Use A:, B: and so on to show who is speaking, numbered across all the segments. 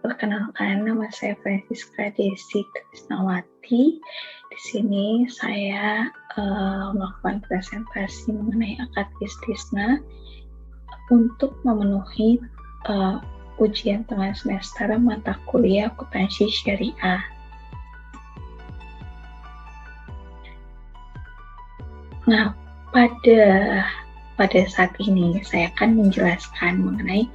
A: Perkenalkan, nama saya Francisca Desi Krisnawati. Di sini saya melakukan presentasi mengenai akad istisna untuk memenuhi ujian tengah semester mata kuliah akuntansi syariah. Nah, pada saat ini saya akan menjelaskan mengenai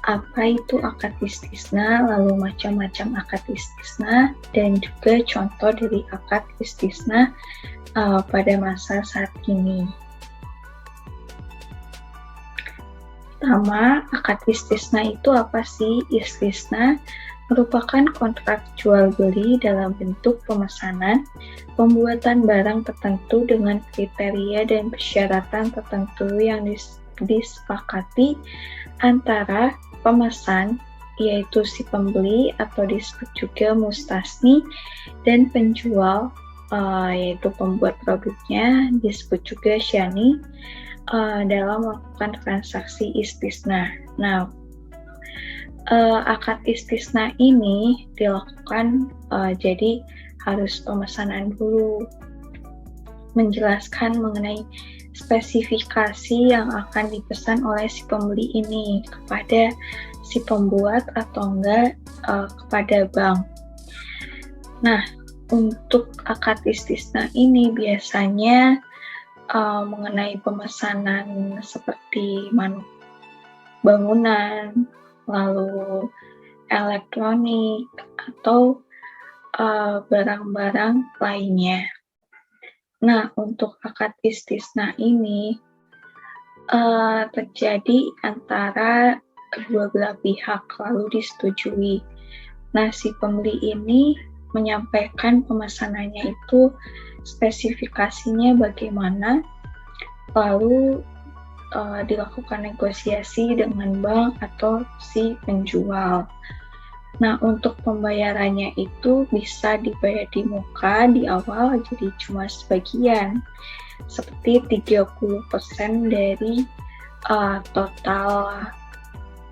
A: apa itu akad istisna, lalu macam-macam akad istisna, dan juga contoh dari akad istisna pada masa saat ini. Pertama, akad istisna itu apa sih? Istisna merupakan kontrak jual beli dalam bentuk pemesanan, pembuatan barang tertentu dengan kriteria dan persyaratan tertentu yang disepakati antara pemesan, yaitu si pembeli atau disebut juga mustasni, dan penjual, yaitu pembuat produknya, disebut juga syani, dalam melakukan transaksi istisna. Nah, akad istisna ini dilakukan jadi harus pemesanan dulu, menjelaskan mengenai spesifikasi yang akan dipesan oleh si pembeli ini kepada si pembuat atau enggak kepada bank. Nah, untuk akad istisna ini biasanya mengenai pemesanan seperti bangunan, lalu elektronik, atau barang-barang lainnya. Nah, untuk akad istisna ini terjadi antara kedua belah pihak lalu disetujui. Nah, si pembeli ini menyampaikan pemesanannya itu spesifikasinya bagaimana, lalu dilakukan negosiasi dengan bank atau si penjual. Nah, untuk pembayarannya itu bisa dibayar di muka di awal, jadi cuma sebagian, seperti 30% dari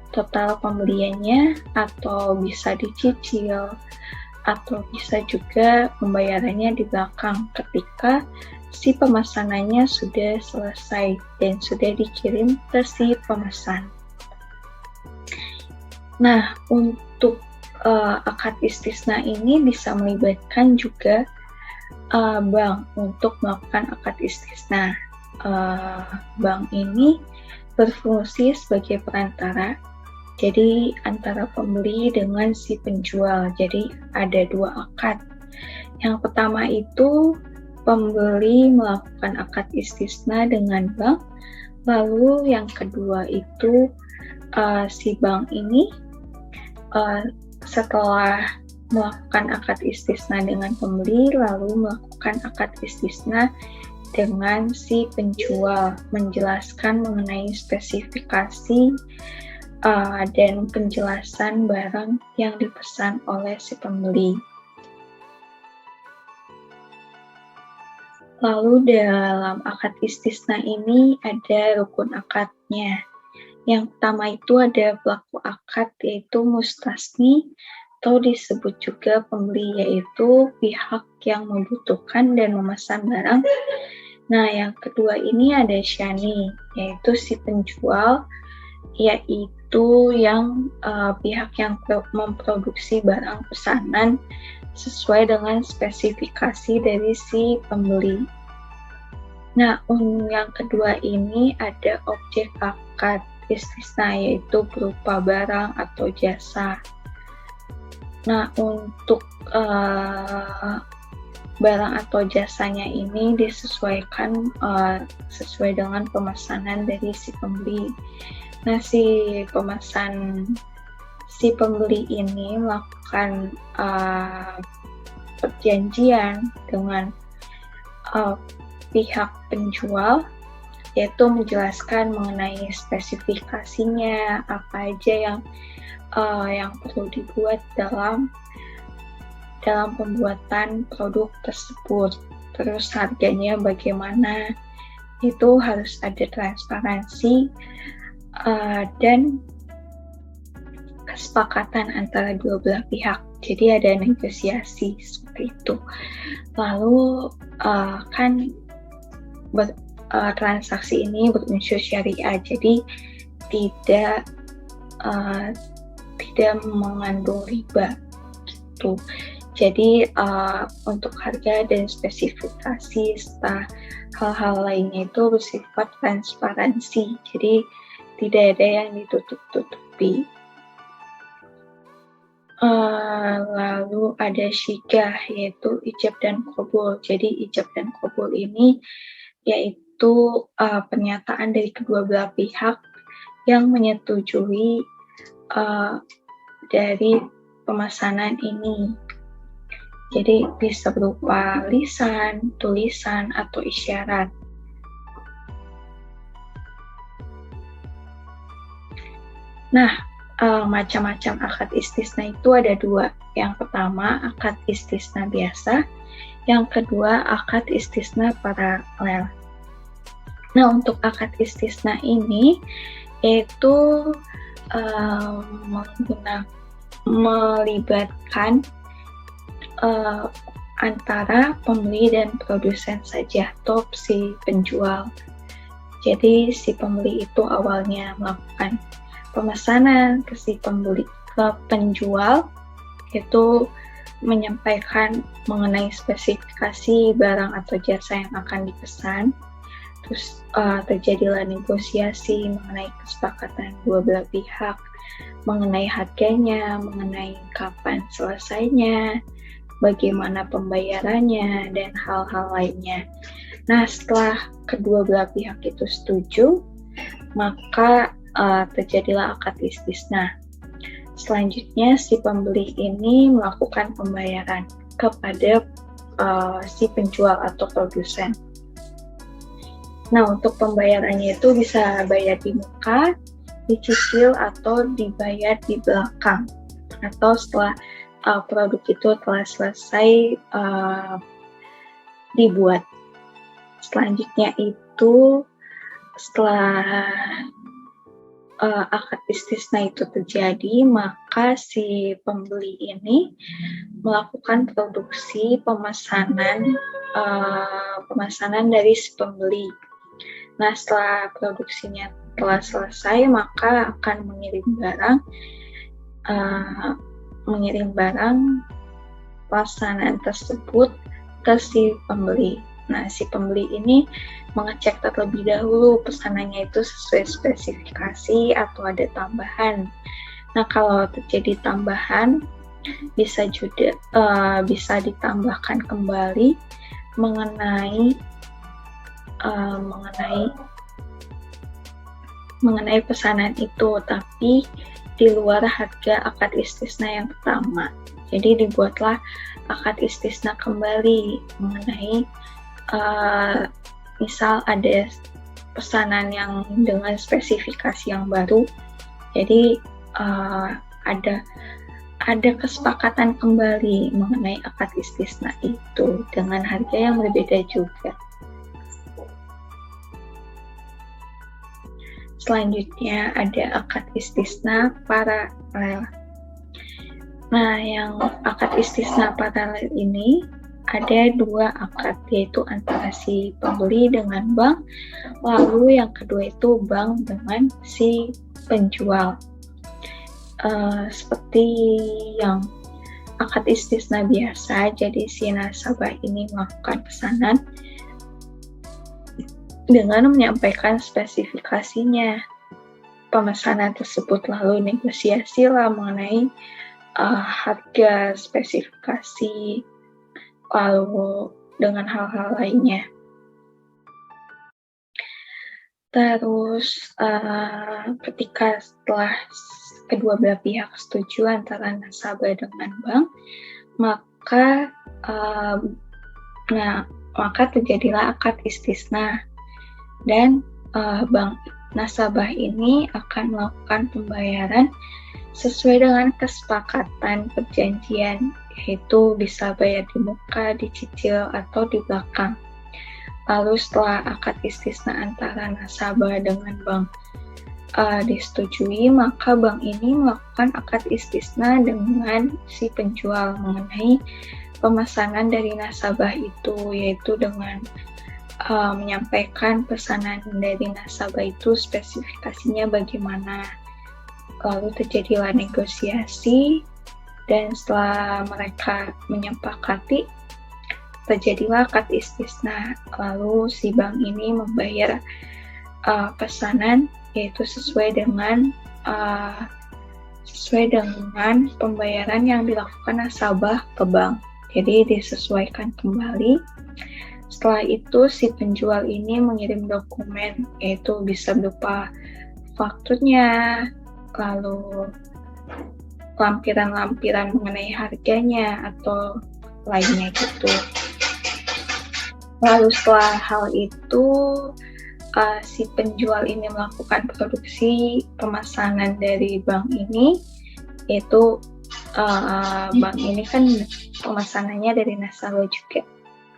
A: total pembeliannya, atau bisa dicicil, atau bisa juga pembayarannya di belakang ketika si pemesanannya sudah selesai dan sudah dikirim ke si pemesan. Nah, untuk akad istisna ini bisa melibatkan juga bank untuk melakukan akad istisna. Bank ini berfungsi sebagai perantara, jadi antara pembeli dengan si penjual. Jadi ada dua akad. Yang pertama itu pembeli melakukan akad istisna dengan bank, lalu yang kedua itu si bank ini setelah melakukan akad istisna dengan pembeli, lalu melakukan akad istisna dengan si penjual, menjelaskan mengenai spesifikasi dan penjelasan barang yang dipesan oleh si pembeli. Lalu dalam akad istisna ini ada rukun akadnya. Yang pertama itu ada pelaku akad, yaitu mustasni, atau disebut juga pembeli, yaitu pihak yang membutuhkan dan memesan barang. Nah, yang kedua ini ada syani, yaitu si penjual, yaitu yang pihak yang memproduksi barang pesanan sesuai dengan spesifikasi dari si pembeli. Nah, yang kedua ini ada objek akad istisna, yaitu berupa barang atau jasa. Nah, untuk barang atau jasanya ini disesuaikan sesuai dengan pemesanan dari si pembeli. Nah, si pembeli ini melakukan perjanjian dengan pihak penjual, yaitu menjelaskan mengenai spesifikasinya, apa aja yang perlu dibuat dalam pembuatan produk tersebut, terus harganya bagaimana, itu harus ada transparansi, dan kesepakatan antara dua belah pihak. Jadi ada negosiasi seperti itu. Lalu transaksi ini berunsur syariah, jadi tidak mengandung riba gitu. Jadi untuk harga dan spesifikasi serta hal-hal lainnya itu bersifat transparansi, jadi tidak ada yang ditutup-tutupi. Lalu ada syigah, yaitu ijab dan qabul. Jadi ijab dan qabul ini yaitu pernyataan dari kedua belah pihak yang menyetujui dari pemesanan ini. Jadi bisa berupa lisan, tulisan, atau isyarat. Nah, macam-macam akad istisna itu ada dua. Yang pertama, akad istisna biasa. Yang kedua, akad istisna paralel. Nah, untuk akad istisna ini yaitu melibatkan antara pembeli dan produsen saja, atau si penjual. Jadi si pembeli itu awalnya melakukan pemesanan ke si pembeli, ke penjual, itu menyampaikan mengenai spesifikasi barang atau jasa yang akan dipesan. Terus terjadilah negosiasi mengenai kesepakatan dua belah pihak, mengenai harganya, mengenai kapan selesainya, bagaimana pembayarannya, dan hal-hal lainnya. Nah, setelah kedua belah pihak itu setuju, maka terjadilah akad istisna. Selanjutnya, si pembeli ini melakukan pembayaran kepada si penjual atau produsen. Nah, untuk pembayarannya itu bisa bayar di muka, dicicil, atau dibayar di belakang, atau setelah produk itu telah selesai dibuat. Selanjutnya itu setelah akad istisna itu terjadi, maka si pembeli ini melakukan produksi pemesanan dari si pembeli. Nah, setelah produksinya telah selesai, maka akan mengirim barang pelaksanaan tersebut ke si pembeli. Nah, si pembeli ini mengecek terlebih dahulu pesanannya itu sesuai spesifikasi atau ada tambahan. Nah, kalau terjadi tambahan, bisa ditambahkan kembali mengenai pesanan itu, tapi di luar harga akad istisna yang pertama. Jadi dibuatlah akad istisna kembali mengenai misal ada pesanan yang dengan spesifikasi yang baru, jadi ada kesepakatan kembali mengenai akad istisna itu dengan harga yang berbeda juga. Selanjutnya ada akad istisna paralel. Nah, yang akad istisna paralel ini ada dua akad, yaitu antara si pembeli dengan bank, lalu yang kedua itu bank dengan si penjual. Seperti yang akad istisna biasa, jadi si nasabah ini melakukan pesanan dengan menyampaikan spesifikasinya. Pemesanan tersebut lalu negosiasilah mengenai harga, spesifikasi, lalu dengan hal-hal lainnya. Terus ketika setelah kedua belah pihak setuju antara nasabah dengan bank, maka terjadilah akad istisna, dan bank nasabah ini akan melakukan pembayaran sesuai dengan kesepakatan perjanjian, yaitu bisa bayar di muka, dicicil, atau di belakang. Lalu setelah akad istisna antara nasabah dengan bank disetujui, maka bank ini melakukan akad istisna dengan si penjual mengenai pemesanan dari nasabah itu, yaitu dengan menyampaikan pesanan dari nasabah itu spesifikasinya bagaimana. Lalu terjadilah negosiasi, dan setelah mereka menyepakati, terjadilah akad istisna. Lalu si bank ini membayar pesanan, yaitu sesuai dengan pembayaran yang dilakukan nasabah ke bank. Jadi disesuaikan kembali. Setelah itu si penjual ini mengirim dokumen, yaitu bisa berupa fakturnya, lalu lampiran-lampiran mengenai harganya atau lainnya gitu. Lalu setelah hal itu si penjual ini melakukan produksi pemesanan dari bank ini, yaitu bank ini kan pemesanannya dari nasabah juga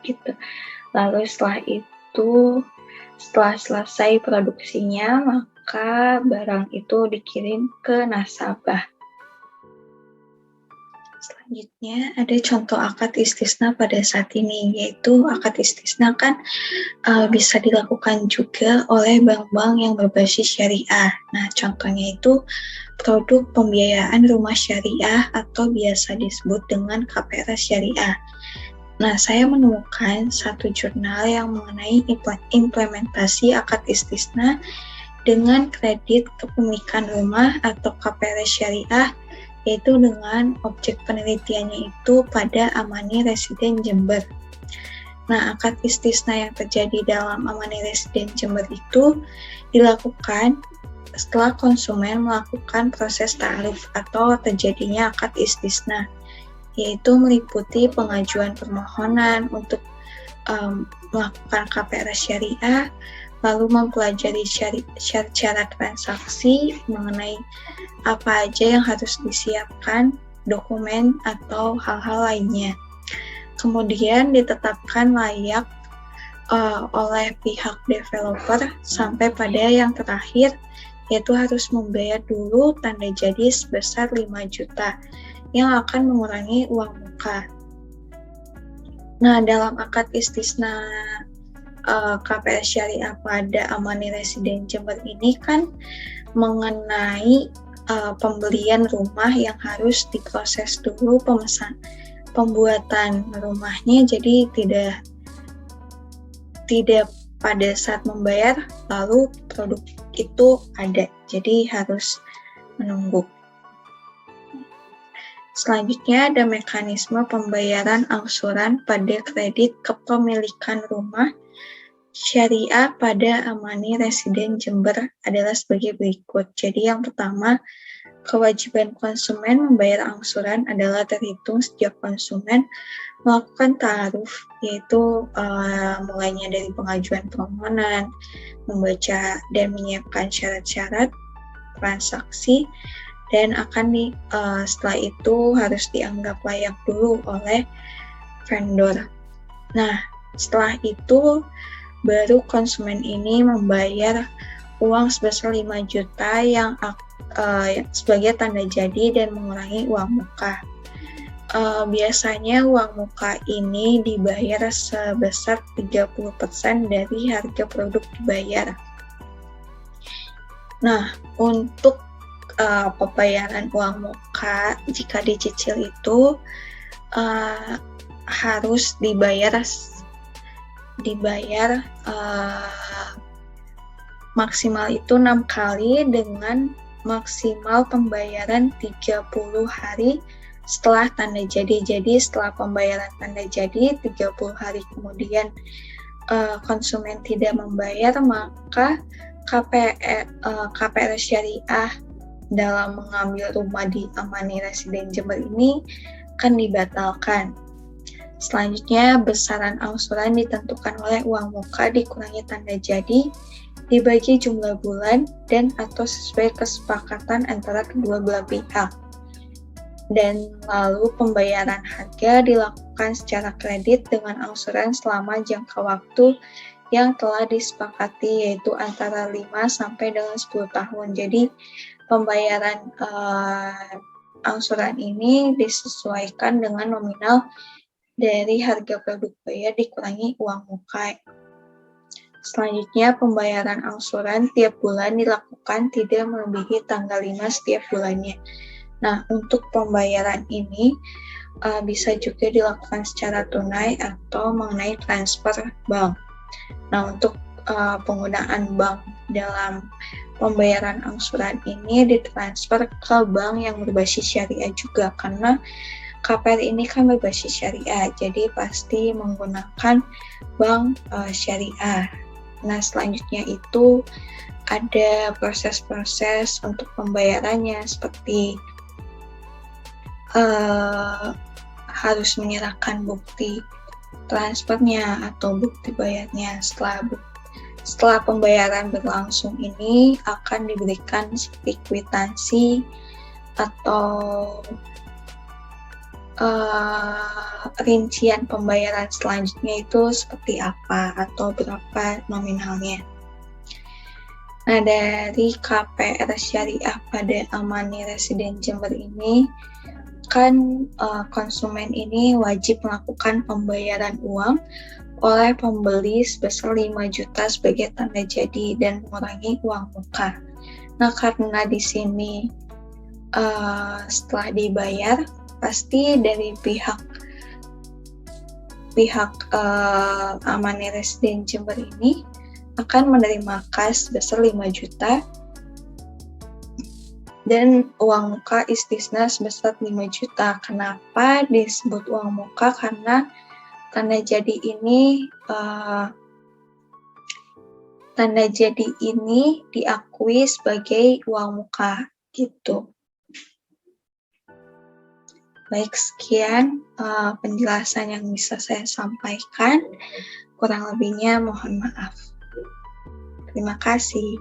A: gitu. Lalu setelah itu, setelah selesai produksinya, maka barang itu dikirim ke nasabah. Selanjutnya ada contoh akad istisna pada saat ini, yaitu akad istisna kan bisa dilakukan juga oleh bank-bank yang berbasis syariah. Nah, contohnya itu produk pembiayaan rumah syariah atau biasa disebut dengan KPR syariah. Nah, saya menemukan satu jurnal yang mengenai implementasi akad istisna dengan kredit kepemilikan rumah atau KPR syariah, yaitu dengan objek penelitiannya itu pada Amani Residen Jember. Nah, akad istisna yang terjadi dalam Amani Residen Jember itu dilakukan setelah konsumen melakukan proses ta'aruf atau terjadinya akad istisna, yaitu meliputi pengajuan permohonan untuk melakukan KPR syariah, lalu mempelajari syarat transaksi mengenai apa aja yang harus disiapkan, dokumen, atau hal-hal lainnya. Kemudian ditetapkan layak oleh pihak developer sampai pada yang terakhir, yaitu harus membayar dulu tanda jadi sebesar 5 juta yang akan mengurangi uang muka. Nah, dalam akad istisna KPR syariah pada Amani Residen Jember ini kan mengenai pembelian rumah yang harus diproses dulu pembuatan rumahnya, jadi tidak pada saat membayar lalu produk itu ada, jadi harus menunggu. Selanjutnya ada mekanisme pembayaran angsuran pada kredit kepemilikan rumah syariah pada Amani Residen Jember adalah sebagai berikut. Jadi yang pertama, kewajiban konsumen membayar angsuran adalah terhitung sejak konsumen melakukan ta'aruf, yaitu mulainya dari pengajuan permohonan, membaca dan menyiapkan syarat-syarat transaksi, dan akan setelah itu harus dianggap layak dulu oleh vendor. Nah, setelah itu baru konsumen ini membayar uang sebesar 5 juta yang sebagai tanda jadi dan mengurangi uang muka. Biasanya uang muka ini dibayar sebesar 30% dari harga produk dibayar. Nah, untuk pembayaran uang muka jika dicicil itu harus dibayar maksimal itu 6 kali dengan maksimal pembayaran 30 hari setelah tanda jadi. Jadi setelah pembayaran tanda jadi 30 hari kemudian konsumen tidak membayar, maka KPR syariah dalam mengambil rumah di Amani Residen Jember ini akan dibatalkan. Selanjutnya, besaran angsuran ditentukan oleh uang muka dikurangi tanda jadi, dibagi jumlah bulan, dan atau sesuai kesepakatan antara kedua belah pihak. Dan lalu pembayaran harga dilakukan secara kredit dengan angsuran selama jangka waktu yang telah disepakati, yaitu antara 5 sampai dengan 10 tahun. Jadi pembayaran angsuran ini disesuaikan dengan nominal dari harga produk bayar dikurangi uang muka. Selanjutnya, pembayaran angsuran tiap bulan dilakukan tidak melebihi tanggal 5 setiap bulannya. Nah, untuk pembayaran ini bisa juga dilakukan secara tunai atau mengenai transfer bank. Nah, untuk penggunaan bank dalam pembayaran angsuran ini ditransfer ke bank yang berbasis syariah juga, karena KPR ini kan berbasis syariah, jadi pasti menggunakan bank syariah. Nah, selanjutnya itu ada proses-proses untuk pembayarannya, seperti harus menyerahkan bukti transfernya atau bukti bayarnya. Setelah pembayaran berlangsung ini akan diberikan seperti kwitansi atau rincian pembayaran selanjutnya itu seperti apa atau berapa nominalnya. Nah, dari KPR Syariah pada Amani Residen Jember ini kan konsumen ini wajib melakukan pembayaran uang oleh pembeli sebesar 5 juta sebagai tanda jadi dan mengurangi uang muka. Nah, karena di sini setelah dibayar, pasti dari pihak Amani Residen Jember ini akan menerima kas sebesar 5 juta dan uang muka istisna sebesar 5 juta. Kenapa disebut uang muka? Karena tanda jadi ini diakui sebagai uang muka gitu. Baik, sekian penjelasan yang bisa saya sampaikan. Kurang lebihnya mohon maaf. Terima kasih.